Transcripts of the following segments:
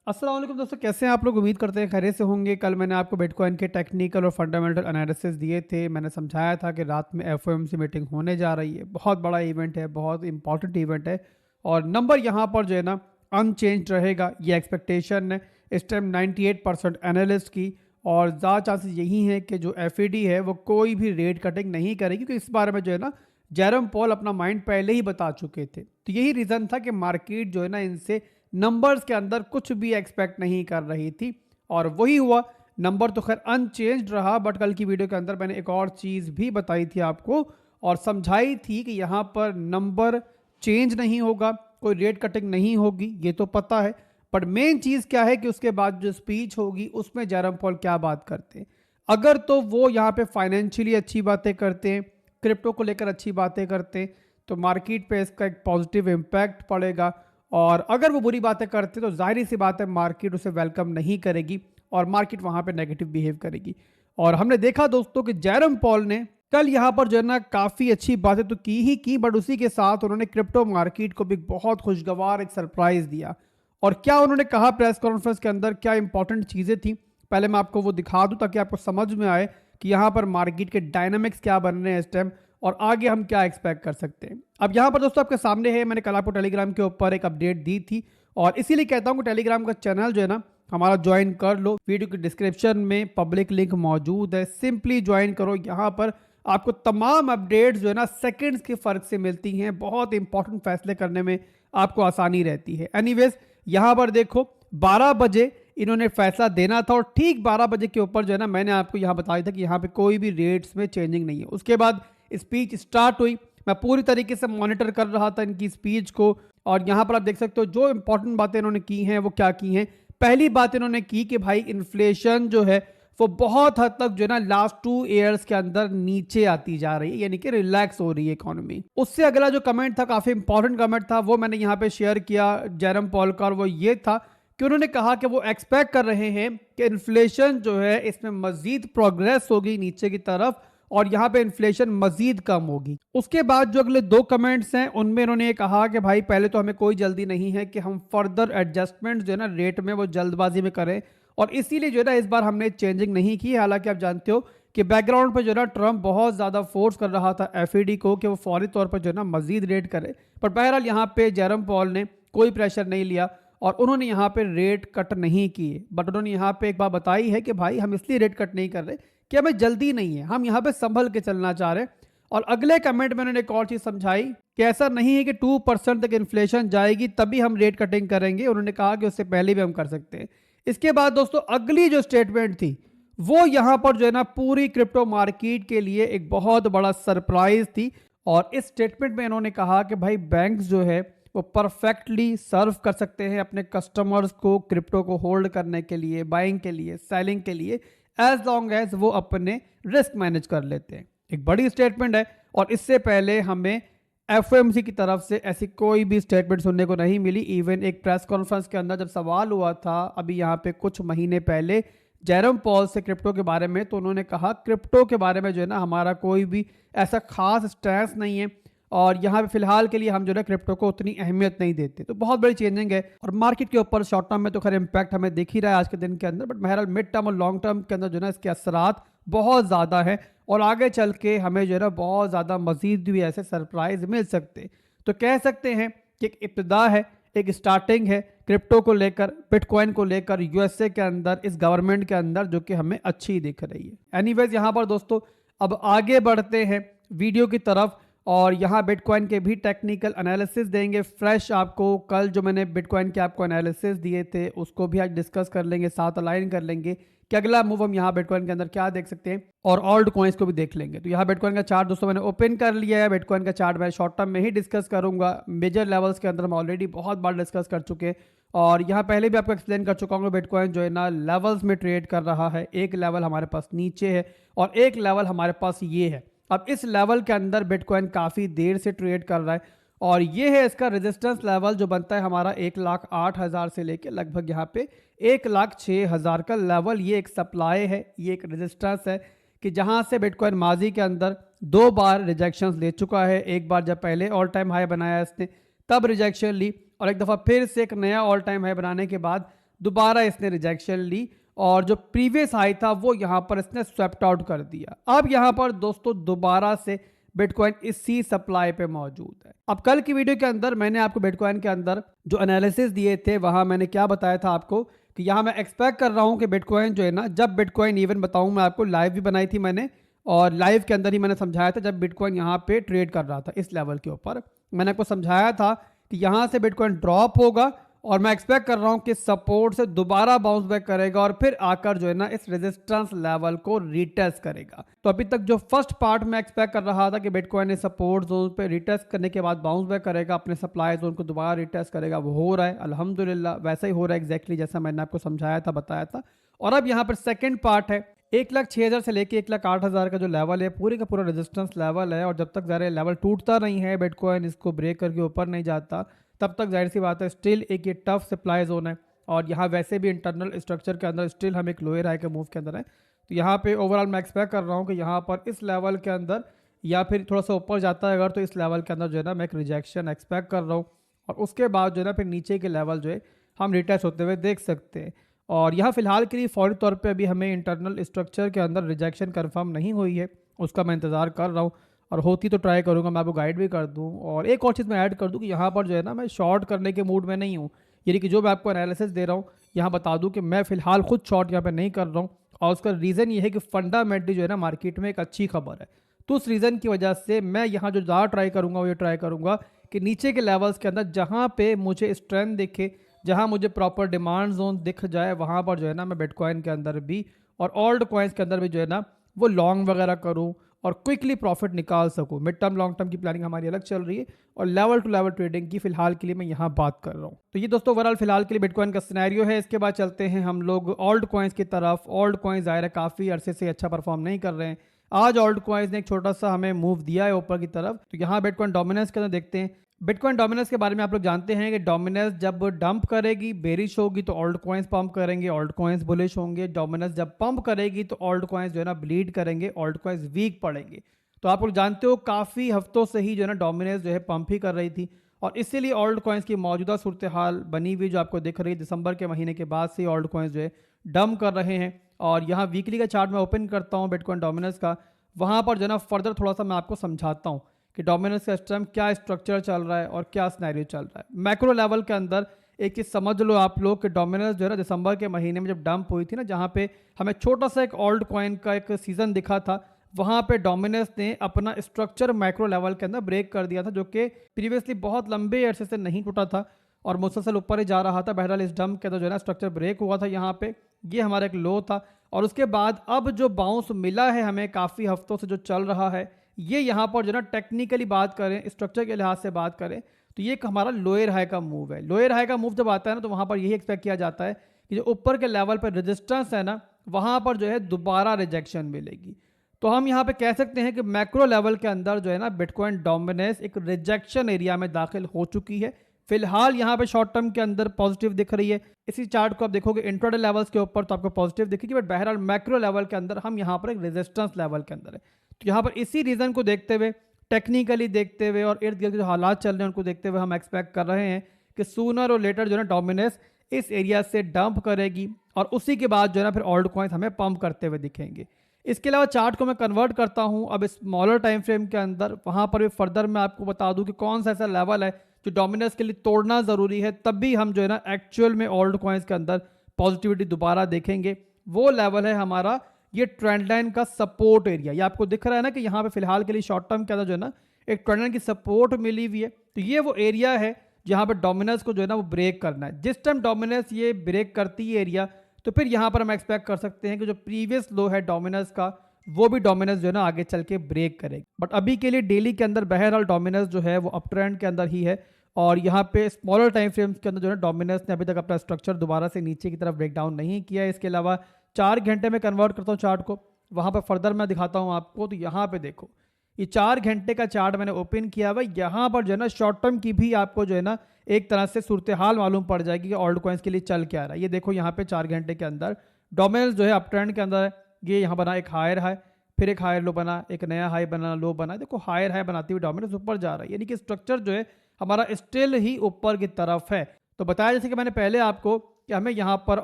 अस्सलाम वालेकुम दोस्तों, कैसे हैं आप लोग। उम्मीद करते हैं खैरियत से होंगे। कल मैंने आपको बिटकॉइन के टेक्निकल और फंडामेंटल एनालिसिस दिए थे। मैंने समझाया था कि रात में एफओएमसी मीटिंग होने जा रही है। बहुत बड़ा इवेंट है, बहुत इंपॉर्टेंट इवेंट है और नंबर यहाँ पर जो है ना अनचेंज रहेगा, ये एक्सपेक्टेशन है इस टाइम 98% एनालिस्ट की। और ज़्यादा चांसेस यही हैं कि जो एफईडी है वो कोई भी रेट कटिंग नहीं करेगी, क्योंकि इस बारे में जो है ना जेरम पॉल अपना माइंड पहले ही बता चुके थे। तो यही रीज़न था कि मार्केट जो है ना इनसे नंबर्स के अंदर कुछ भी एक्सपेक्ट नहीं कर रही थी और वही हुआ। नंबर तो खैर अनचेंज्ड रहा, बट कल की वीडियो के अंदर मैंने एक और चीज़ भी बताई थी आपको और समझाई थी कि यहाँ पर नंबर चेंज नहीं होगा, कोई रेट कटिंग नहीं होगी, ये तो पता है। बट मेन चीज़ क्या है कि उसके बाद जो स्पीच होगी उसमें जेरम पॉल क्या बात करते हैं। अगर तो वो यहाँ पे फाइनेंशियली अच्छी बातें करते हैं, क्रिप्टो को लेकर अच्छी बातें करते हैं, तो मार्केट पे इसका एक पॉजिटिव इम्पैक्ट पड़ेगा। और अगर वो बुरी बातें करते तो जाहिर सी बात है मार्केट उसे वेलकम नहीं करेगी और मार्केट वहां पे नेगेटिव बिहेव करेगी। और हमने देखा दोस्तों कि जेरम पॉल ने कल यहाँ पर जो है ना काफ़ी अच्छी बातें तो की ही की, बट उसी के साथ उन्होंने क्रिप्टो मार्केट को भी बहुत खुशगवार एक सरप्राइज दिया। और क्या उन्होंने कहा प्रेस कॉन्फ्रेंस के अंदर, क्या इंपॉर्टेंट चीज़ें थी, पहले मैं आपको वो दिखा दूं ताकि आपको समझ में आए कि यहाँ पर मार्केट के डायनामिक्स क्या बन रहे हैं इस टाइम और आगे हम क्या एक्सपेक्ट कर सकते हैं। अब यहाँ पर दोस्तों आपके सामने है, मैंने कल आपको टेलीग्राम के ऊपर एक अपडेट दी थी और इसीलिए कहता हूँ कि टेलीग्राम का चैनल जो है ना हमारा ज्वाइन कर लो। वीडियो के डिस्क्रिप्शन में पब्लिक लिंक मौजूद है, सिंपली ज्वाइन करो। यहाँ पर आपको तमाम अपडेट्स जो है ना सेकंड्स के फर्क से मिलती हैं, बहुत इंपॉर्टेंट फैसले करने में आपको आसानी रहती है। एनीवेज यहाँ पर देखो 12 बजे इन्होंने फैसला देना था और ठीक 12 बजे के ऊपर जो है ना मैंने आपको यहाँ बताया था कि यहाँ पे कोई भी रेट्स में चेंजिंग नहीं है। उसके बाद स्पीच स्टार्ट हुई, मैं पूरी तरीके से मॉनिटर कर रहा था इनकी स्पीच को और यहाँ पर आप देख सकते हो जो इंपॉर्टेंट बातें इन्होंने की हैं वो क्या की हैं। पहली बात इन्होंने की कि भाई इन्फ्लेशन जो है वो बहुत हद तक जो है ना लास्ट 2 ईयर्स के अंदर नीचे आती जा रही है, यानी कि रिलैक्स हो रही है इकोनॉमी। उससे अगला जो कमेंट था काफी इंपॉर्टेंट कमेंट था, वो मैंने यहाँ पे शेयर किया जेरम पॉल का, और वो ये था कि उन्होंने कहा कि वो एक्सपेक्ट कर रहे हैं कि इन्फ्लेशन जो है इसमें मजीद प्रोग्रेस होगी नीचे की तरफ और यहाँ पे इन्फ्लेशन मजीद कम होगी। उसके बाद जो अगले 2 कमेंट्स हैं उनमें इन्होंने ये कहा कि भाई पहले तो हमें कोई जल्दी नहीं है कि हम फर्दर एडजस्टमेंट जो है ना रेट में वो जल्दबाजी में करें और इसीलिए जो है ना इस बार हमने चेंजिंग नहीं की। हालांकि आप जानते हो कि बैकग्राउंड पे जो है ना ट्रंप बहुत ज़्यादा फोर्स कर रहा था एफईडी को कि वो फौरी तौर पर जो है ना मजीद रेट करे, पर बहरहाल यहाँ पे जेरम पॉल ने कोई प्रेशर नहीं लिया और उन्होंने यहाँ पे रेट कट नहीं किए। बट उन्होंने यहाँ पे एक बात बताई है कि भाई हम इसलिए रेट कट नहीं कर रहे कि हमें जल्दी नहीं है, हम यहाँ पे संभल के चलना चाह रहे हैं। और अगले कमेंट में उन्होंने एक और चीज समझाई कि ऐसा नहीं है कि 2% तक इन्फ्लेशन जाएगी तभी हम रेट कटिंग करेंगे, उन्होंने कहा कि उससे पहले भी हम कर सकते हैं। इसके बाद दोस्तों अगली जो स्टेटमेंट थी वो यहाँ पर जो है ना पूरी क्रिप्टो मार्केट के लिए एक बहुत बड़ा सरप्राइज थी। और इस स्टेटमेंट में इन्होंने कहा कि भाई बैंक्स जो है वो परफेक्टली सर्व कर सकते हैं अपने कस्टमर्स को क्रिप्टो को होल्ड करने के लिए, बाइंग के लिए, सेलिंग के लिए, एज लॉन्ग एज वो अपने रिस्क मैनेज कर लेते हैं। एक बड़ी स्टेटमेंट है और इससे पहले हमें एफओएमसी की तरफ से ऐसी कोई भी स्टेटमेंट सुनने को नहीं मिली। इवन एक प्रेस कॉन्फ्रेंस के अंदर जब सवाल हुआ था अभी यहाँ पे कुछ महीने पहले जेरम पॉल से क्रिप्टो के बारे में, तो उन्होंने कहा क्रिप्टो के बारे में जो है ना हमारा कोई भी ऐसा खास स्टैंस नहीं है और यहाँ पे फिलहाल के लिए हम जो है क्रिप्टो को उतनी अहमियत नहीं देते। तो बहुत बड़ी चेंजिंग है और मार्केट के ऊपर शॉर्ट टर्म में तो खैर इम्पैक्ट हमें दिख ही रहा है आज के दिन के अंदर, बट बहरहाल मिड टर्म और लॉन्ग टर्म के अंदर जो है ना इसके असरात बहुत ज़्यादा है और आगे चल के हमें जो है ना बहुत ज़्यादा मजीद भी ऐसे सरप्राइज मिल सकते। तो कह सकते हैं कि एक इब्तिदा है, एक स्टार्टिंग है क्रिप्टो को लेकर, बिटकॉइन को लेकर यूएसए के अंदर, इस गवर्नमेंट के अंदर, जो कि हमें अच्छी दिख रही है। एनीवेज यहाँ पर दोस्तों अब आगे बढ़ते हैं वीडियो की तरफ और यहाँ बिटकॉइन के भी टेक्निकल एनालिसिस देंगे फ्रेश आपको। कल जो मैंने बिटकॉइन के आपको एनालिसिस दिए थे उसको भी आज डिस्कस कर लेंगे, साथ अलाइन कर लेंगे कि अगला मूव हम यहाँ बिटकॉइन के अंदर क्या देख सकते हैं और ऑल्ट कॉइन्स को भी देख लेंगे। तो यहाँ बिटकॉइन का चार्ट दोस्तों मैंने ओपन कर लिया है। बिटकॉइन का चार्ट मैं शॉर्ट टर्म में ही डिस्कस करूंगा, मेजर लेवल्स के अंदर हम ऑलरेडी बहुत बार डिस्कस कर चुके हैं और यहाँ पहले भी आपको एक्सप्लेन कर चुका हूँ। बिटकॉइन जो है ना लेवल्स में ट्रेड कर रहा है, एक लेवल हमारे पास नीचे है और एक लेवल हमारे पास ये है। अब इस लेवल के अंदर बिटकॉइन काफ़ी देर से ट्रेड कर रहा है और ये है इसका रेजिस्टेंस लेवल जो बनता है हमारा 1,08,000 से लेके लगभग यहाँ पे 1,06,000 का लेवल। ये एक सप्लाई है, ये एक रेजिस्टेंस है कि जहाँ से बिटकॉइन माजी के अंदर 2 बार रिजेक्शंस ले चुका है। एक बार जब पहले ऑल टाइम हाई बनाया इसने तब रिजेक्शन ली और एक दफ़ा फिर से एक नया ऑल टाइम हाई बनाने के बाद दोबारा इसने रिजेक्शन ली और जो प्रीवियस हाई था वो यहाँ पर इसने स्वेप्ट आउट कर दिया। अब यहाँ पर दोस्तों दोबारा से बिटकॉइन इसी सप्लाई पे मौजूद है। अब कल की वीडियो के अंदर मैंने आपको बिटकॉइन के अंदर जो एनालिसिस दिए थे वहां मैंने क्या बताया था आपको कि यहाँ मैं एक्सपेक्ट कर रहा हूँ कि बिटकॉइन जो है ना, जब बिटकॉइन इवन बताऊँ मैं आपको, लाइव भी बनाई थी मैंने और लाइव के अंदर ही मैंने समझाया था जब बिटकॉइन यहाँ पे ट्रेड कर रहा था इस लेवल के ऊपर, मैंने आपको समझाया था कि यहाँ से बिटकॉइन ड्रॉप होगा और मैं एक्सपेक्ट कर रहा हूँ कि सपोर्ट से दोबारा बाउंस बैक करेगा और फिर आकर जो है ना इस रेजिस्टेंस लेवल को रीटेस्ट करेगा। तो अभी तक जो फर्स्ट पार्ट में एक्सपेक्ट कर रहा था कि बिटकॉइन ने सपोर्ट जोन पे रीटेस्ट करने के बाद बाउंस बैक करेगा, अपने सप्लाई जोन को दोबारा रीटेस्ट करेगा, वो हो रहा है अल्हम्दुलिल्लाह, वैसा ही हो रहा है एग्जैक्टली जैसा मैंने आपको समझाया था, बताया था। और अब यहाँ पर सेकेंड पार्ट है 1,06,000 से लेके 1,08,000 का जो लेवल है पूरे का पूरा रेजिस्टेंस लेवल है और जब तक ज़रा लेवल टूटता नहीं है, बिटकॉइन इसको ब्रेक करके ऊपर नहीं जाता, तब तक जाहिर सी बात है स्टिल एक ये टफ सप्लाई जोन है। और यहाँ वैसे भी इंटरनल स्ट्रक्चर के अंदर स्टिल हम एक लोअर हाई के मूव के अंदर है। तो यहाँ पे ओवरऑल मैं एक्सपेक्ट कर रहा हूँ कि यहाँ पर इस लेवल के अंदर या फिर थोड़ा सा ऊपर जाता है अगर, तो इस लेवल के अंदर जो है ना मैं एक रिजेक्शन एक्सपेक्ट कर रहा हूँ और उसके बाद जो है ना फिर नीचे के लेवल जो है हम रिटेस्ट होते हुए देख सकते हैं। और यहाँ फिलहाल के लिए फौरी तौर पे अभी हमें इंटरनल स्ट्रक्चर के अंदर रिजेक्शन कंफर्म नहीं हुई है, उसका मैं इंतज़ार कर रहा हूँ और होती तो ट्राई करूँगा, मैं आपको गाइड भी कर दूँ। और एक और चीज़ मैं ऐड कर दूँ कि यहाँ पर जो है ना मैं शॉर्ट करने के मूड में नहीं हूँ, यानी कि जो मैं आपको एनालिसिस दे रहा हूँ यहाँ बता दूँ कि मैं फ़िलहाल खुद शॉर्ट यहाँ पर नहीं कर रहा हूँ और उसका रीज़न ये है कि फंडामेंटली जो है ना मार्केट में एक अच्छी खबर है। तो उस रीज़न की वजह से मैं यहाँ जो ज़्यादा ट्राई करूँगा वो ये ट्राई करूँगा कि नीचे के लेवल्स के अंदर जहाँ पे मुझे स्ट्रेंथ दिखे, जहाँ मुझे प्रॉपर डिमांड जोन दिख जाए, वहाँ पर जो है ना मैं बिटकॉइन के अंदर भी और ओल्ड कॉइन्स के अंदर भी जो है ना वो लॉन्ग वगैरह करूँ और क्विकली प्रॉफिट निकाल सकूँ। मिड टर्म लॉन्ग टर्म की प्लानिंग हमारी अलग चल रही है और लेवल टू लेवल ट्रेडिंग की फिलहाल के लिए मैं यहाँ बात कर रहा हूँ। तो ये दोस्तों ओवरऑल फिलहाल के लिए बिटकॉइन का सिनेरियो है। इसके बाद चलते हैं हम लोग ओल्ड कॉइन्स की तरफ। ओल्ड कॉइन्स ज़ाहिर है काफ़ी अरसे से अच्छा परफॉर्म नहीं कर रहे हैं। आज ओल्ड कॉइन्स ने एक छोटा सा हमें मूव दिया है ऊपर की तरफ। तो यहाँ बिटकॉइन डोमिनेंस के अंदर देखते हैं। बिटकॉइन डोमिनेंस के बारे में आप लोग जानते हैं कि डोमिनेंस जब डंप करेगी, बेरिश होगी तो ओल्ड कॉइन्स पंप करेंगे, ओल्ड कॉइन्स बुलिश होंगे। डोमिनेंस जब पंप करेगी तो ओल्ड कॉइन्स जो है ना ब्लीड करेंगे, ओल्ड कॉइन्स वीक पड़ेंगे। तो आप लोग जानते हो काफ़ी हफ्तों से ही जो है ना डोमिनेंस जो है पंप ही कर रही थी और इसीलिए ओल्ड कॉइन्स की मौजूदा सूरत हाल बनी हुई जो आपको दिख रही है, दिसंबर के महीने के बाद से ओल्ड कॉइन्स जो है डंप कर रहे हैं। और यहाँ वीकली का चार्ट मैं ओपन करता हूँ बिटकॉइन डोमिनेंस का, वहाँ पर जो है ना फर्दर थोड़ा सा मैं आपको समझाता हूँ कि डोमिनेंस का इस टाइम क्या स्ट्रक्चर चल रहा है और क्या स्नैरियो चल रहा है। मैक्रो लेवल के अंदर एक चीज़ समझ लो आप लोग कि डोमिनेंस जो है ना दिसंबर के महीने में जब डंप हुई थी ना, जहाँ पे हमें छोटा सा एक ओल्ड कॉइन का एक सीजन दिखा था, वहाँ पे डोमिनेंस ने अपना स्ट्रक्चर मैक्रो लेवल के अंदर ब्रेक कर दिया था, जो कि प्रीवियसली बहुत लंबे अरसे से नहीं टूटा था और मुसलसल ऊपर ही जा रहा था। बहरहाल इस डंप के अंदर जो है ना स्ट्रक्चर ब्रेक हुआ था, यहाँ पे ये हमारा एक लो था और उसके बाद अब जो बाउंस मिला है हमें काफ़ी हफ्तों से जो चल रहा है, ये यहाँ पर जो ना टेक्निकली बात करें, स्ट्रक्चर के लिहाज से बात करें तो ये एक हमारा लोअर हाई का मूव है। लोअर हाई का मूव जब आता है ना तो वहाँ पर यही एक्सपेक्ट किया जाता है कि जो ऊपर के लेवल पर रेजिस्टेंस है ना, वहाँ पर जो है दोबारा रिजेक्शन मिलेगी। तो हम यहाँ पे कह सकते हैं कि मैक्रो लेवल के अंदर जो है ना बिटकॉइन डोमिनेंस एक रिजेक्शन एरिया में दाखिल हो चुकी है। फिलहाल यहाँ पे शॉर्ट टर्म के अंदर पॉजिटिव दिख रही है। इसी चार्ट को आप देखोगे इंट्राडे लेवल्स के ऊपर तो आपको पॉजिटिव दिखेगी, बट बहरहाल मैक्रो लेवल के अंदर हम यहाँ पर एक रेजिस्टेंस लेवल के अंदर है। तो यहाँ पर इसी रीजन को देखते हुए, टेक्निकली देखते हुए और इर्द गिर्द जो हालात चल रहे हैं उनको देखते हुए हम एक्सपेक्ट कर रहे हैं कि सूनर और लेटर जो है ना डोमिनेंस इस एरिया से डंप करेगी और उसी के बाद जो है ना फिर ओल्ड कॉइन्स हमें पंप करते हुए दिखेंगे। इसके अलावा चार्ट को मैं कन्वर्ट करता हूं अब स्मॉलर टाइम फ्रेम के अंदर, वहां पर भी फर्दर मैं आपको बता दूं कि कौन सा ऐसा लेवल है जो डोमिनेंस के लिए तोड़ना ज़रूरी है, तब भी हम जो है ना एक्चुअल में ओल्ड कॉइन्स के अंदर पॉजिटिविटी दोबारा देखेंगे। वो लेवल है हमारा ये ट्रेंड लाइन का सपोर्ट एरिया। ये आपको दिख रहा है ना कि यहाँ पे फिलहाल के लिए शॉर्ट टर्म के अंदर जो है ना एक ट्रेंड लाइन की सपोर्ट मिली हुई है। तो ये वो एरिया है जहाँ पर डोमिनेंस को जो है ना वो ब्रेक करना है। जिस टाइम डोमिनेंस ये ब्रेक करती है एरिया, तो फिर यहाँ पर हम एक्सपेक्ट कर सकते हैं कि जो प्रीवियस लो है डोमिनेंस का, वो भी डोमिनेंस जो है ना आगे चल के ब्रेक करेगी। बट अभी के लिए डेली के अंदर बहरहाल डोमिनेंस जो है वो अप ट्रेंड के अंदर ही है और यहाँ पे स्मॉलर टाइम फ्रेम्स के अंदर जो है डोमिनेंस ने अभी तक अपना स्ट्रक्चर दोबारा से नीचे की तरफ ब्रेक डाउन नहीं किया है। इसके अलावा 4 घंटे में कन्वर्ट करता हूँ चार्ट को, वहाँ पर फर्दर मैं दिखाता हूँ आपको। तो यहाँ पे देखो ये 4 घंटे का चार्ट मैंने ओपन किया हुआ, यहाँ पर जो है ना शॉर्ट टर्म की भी आपको जो है ना एक तरह से सूरत हाल मालूम पड़ जाएगी कि ओल्ड कॉइन्स के लिए चल क्या रहा है। ये देखो यहाँ पे 4 घंटे के अंदर डोमिनेंस जो है अप ट्रेंड के अंदर है। ये यहाँ बना एक हायर हाई, फिर एक हायर लो बना, एक नया हाई बना, लो बना, देखो हायर हाई बनाती हुई डोमिनेंस ऊपर जा रहा है, यानी कि स्ट्रक्चर जो है हमारा स्टिल ही ऊपर की तरफ है। तो बताया जैसे कि मैंने पहले आपको कि हमें यहाँ पर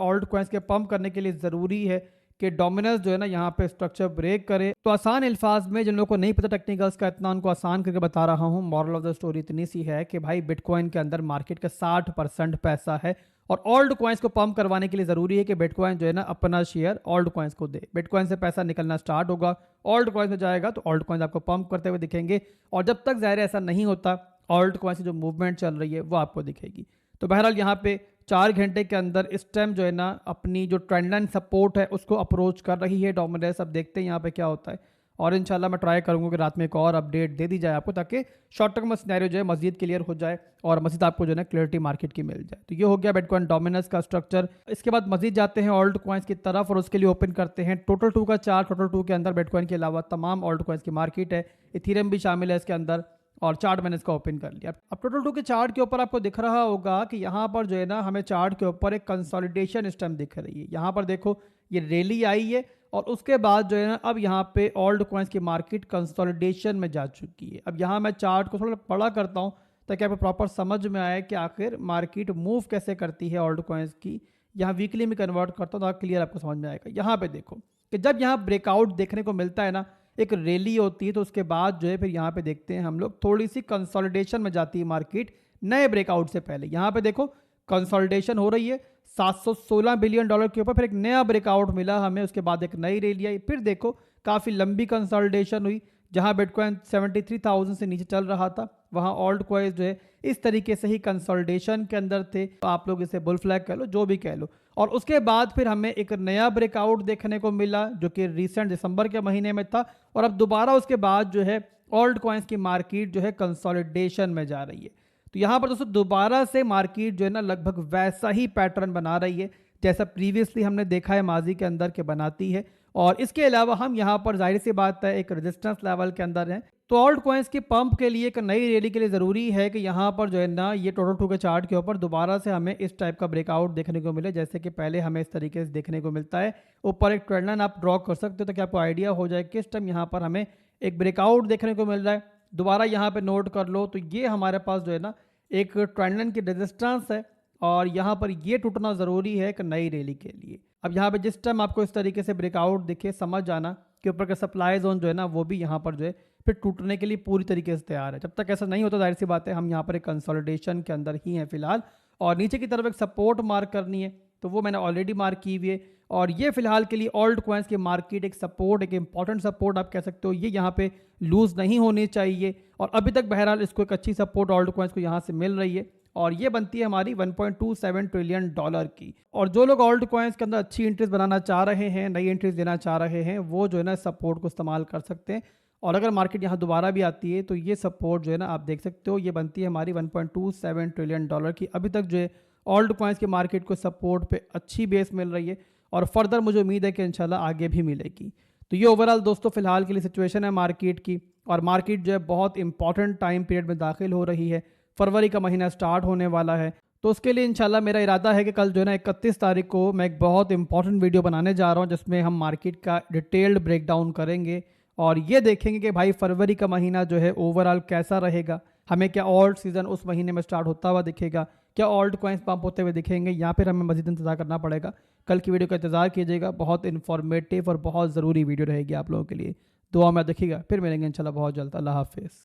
ऑल्ट कॉइन्स के पंप करने के लिए ज़रूरी है कि डोमिनस जो है ना यहाँ पे स्ट्रक्चर ब्रेक करे। तो आसान अल्फाज में, जिन लोगों को नहीं पता टेक्निकल्स का इतना, उनको आसान करके बता रहा हूँ। मॉरल ऑफ द स्टोरी इतनी सी है कि भाई बिटकॉइन के अंदर मार्केट का 60% पैसा है और ऑल्ट कॉइन्स को पंप करवाने के लिए ज़रूरी है कि बिटकॉइन जो है ना अपना शेयर ऑल्ट कॉइन्स को दे। बिटकॉइन से पैसा निकलना स्टार्ट होगा, ऑल्ट कॉइन्स में जाएगा तो ऑल्ट कॉइन्स आपको पंप करते हुए दिखेंगे। और जब तक ज़ाहिर ऐसा नहीं होता, ऑल्ट कॉइन्स की जो मूवमेंट चल रही है वो आपको दिखेगी। तो बहरहाल यहाँ पे 4 घंटे के अंदर इस टाइम जो है ना अपनी जो ट्रेंड लाइन सपोर्ट है उसको अप्रोच कर रही है डोमिनस। अब देखते हैं यहाँ पे क्या होता है और इंशाल्लाह मैं ट्राई करूँगा कि रात में एक और अपडेट दे दी जाए आपको, ताकि शॉर्ट टर्म सिनेरियो जो है मजीद क्लियर हो जाए और मजीद आपको जो है ना क्लियरिटी मार्केट की मिल जाए। तो ये हो गया बिटकॉइन डोमिनस का स्ट्रक्चर। इसके बाद मजीद जाते हैं ऑल्ट कॉइन्स की तरफ और उसके लिए ओपन करते हैं टोटल 2 का चार्ट। टोटल 2 के अंदर बिटकॉइन के अलावा तमाम ऑल्ट कॉइन्स की मार्केट है, इथेरियम भी शामिल है इसके अंदर, और चार्ट मैंने इसका ओपन कर लिया। अब टोटल 2 के चार्ट के ऊपर आपको दिख रहा होगा कि यहाँ पर जो है ना हमें चार्ट के ऊपर एक कंसोलिडेशन इस टाइम दिख रही है। यहाँ पर देखो ये रैली आई है और उसके बाद जो है ना अब यहाँ पे ऑल्ट कॉइन्स की मार्केट कंसोलिडेशन में जा चुकी है। अब यहाँ मैं चार्ट को थोड़ा बड़ा करता हूँ ताकि आपको प्रॉपर समझ में आए कि आखिर मार्केट मूव कैसे करती है ऑल्ट कॉइन्स की। यहाँ वीकली में कन्वर्ट करता हूँ तो क्लियर आपको समझ में आएगा। यहाँ पे देखो कि जब यहाँ ब्रेकआउट देखने को मिलता है ना, एक रैली होती है, तो उसके बाद जो है फिर यहाँ पे देखते हैं हम लोग थोड़ी सी कंसोलिडेशन में जाती है मार्केट नए ब्रेकआउट से पहले। यहाँ पे देखो कंसोलिडेशन हो रही है $716 बिलियन के ऊपर, फिर एक नया ब्रेकआउट मिला हमें, उसके बाद एक नई रैली आई, फिर देखो काफ़ी लंबी कंसोलिडेशन हुई। जहाँ बिटकॉइन 73,000 से नीचे चल रहा था वहाँ ऑल्ट कॉइन्स जो है इस तरीके से ही कंसोलिडेशन के अंदर थे। तो आप लोग इसे बुल फ्लैग कह लो, जो भी कह लो। और उसके बाद फिर हमें एक नया ब्रेकआउट देखने को मिला जो कि रिसेंट दिसंबर के महीने में था, और अब दोबारा उसके बाद जो है ऑल्ट कॉइन्स की मार्केट जो है कंसोलिडेशन में जा रही है। तो यहाँ पर दोस्तों दोबारा से मार्केट जो है ना लगभग वैसा ही पैटर्न बना रही है जैसा प्रीवियसली हमने देखा है माजी के अंदर के बनाती है। और इसके अलावा हम यहाँ पर जाहिर सी बात है एक रेजिस्टेंस लेवल के अंदर हैं। तो ऑल्ट कॉइन्स की पंप के लिए, एक नई रैली के लिए ज़रूरी है कि यहाँ पर जो है ना ये टोटल 2 के चार्ट के ऊपर दोबारा से हमें इस टाइप का ब्रेकआउट देखने को मिले, जैसे कि पहले हमें इस तरीके से देखने को मिलता है। ऊपर एक ट्रेंड लाइन आप ड्रॉ कर सकते हो ताकि आपको आइडिया हो जाए किस टाइम यहाँ पर हमें एक ब्रेकआउट देखने को मिल रहा है। दोबारा यहाँ पर नोट कर लो तो ये हमारे पास जो है ना एक ट्रेंड लाइन की रेजिस्टेंस है और यहाँ पर ये टूटना ज़रूरी है एक नई रैली के लिए। अब यहाँ पे जिस टाइम आपको इस तरीके से ब्रेकआउट दिखे, समझ जाना कि ऊपर का सप्लाई जोन जो है ना वो भी यहाँ पर जो है फिर टूटने के लिए पूरी तरीके से तैयार है। जब तक ऐसा नहीं होता जाहिर सी बात है हम यहाँ पर एक कंसोलिडेशन के अंदर ही हैं फिलहाल। और नीचे की तरफ एक सपोर्ट मार्क करनी है तो वो मैंने ऑलरेडी मार्क की हुई है। और ये फिलहाल के लिए ऑल्ट कॉइन्स की मार्केट एक सपोर्ट, एक इंपॉर्टेंट सपोर्ट आप कह सकते हो, ये यहाँ पे लूज नहीं होनी चाहिए। और अभी तक बहरहाल इसको एक अच्छी सपोर्ट ऑल्ट कॉइन्स को यहाँ से मिल रही है और ये बनती है हमारी $1.27 ट्रिलियन की। और जो लोग ऑल्ट कॉइन्स के अंदर अच्छी इंट्रीज बनाना चाह रहे हैं, नई इंट्रीज देना चाह रहे हैं, वो जो है ना सपोर्ट को इस्तेमाल कर सकते हैं। और अगर मार्केट यहाँ दोबारा भी आती है तो ये सपोर्ट जो है ना आप देख सकते हो ये बनती है हमारी $1.27 ट्रिलियन की। अभी तक जो है ऑल्ट कॉइन्स की मार्केट को सपोर्ट पे अच्छी बेस मिल रही है और फर्दर मुझे उम्मीद है कि इंशाल्लाह आगे भी मिलेगी। तो ये ओवरऑल दोस्तों फिलहाल के लिए सिचुएशन है मार्केट की। और मार्केट जो है बहुत इंपॉर्टेंट टाइम पीरियड में दाखिल हो रही है, फरवरी का महीना स्टार्ट होने वाला है। तो उसके लिए इंशाल्लाह मेरा इरादा है कि कल जो है ना 31 तारीख को मैं एक बहुत इंपॉर्टेंट वीडियो बनाने जा रहा हूँ जिसमें हम मार्केट का डिटेल्ड ब्रेकडाउन करेंगे और ये देखेंगे कि भाई फरवरी का महीना जो है ओवरऑल कैसा रहेगा, हमें क्या ऑल्ट सीजन उस महीने में स्टार्ट होता हुआ दिखेगा, क्या ऑल्ट कॉइन्स पंप होते हुए दिखेंगे, या फिर हमें मज़ीद इंतजार करना पड़ेगा। कल की वीडियो का इंतजार कीजिएगा, बहुत इन्फॉर्मेटिव और बहुत ज़रूरी वीडियो रहेगी आप लोगों के लिए। दुआ में देखिएगा, फिर मिलेंगे इंशाल्लाह बहुत जल्द। अल्लाह हाफिज़।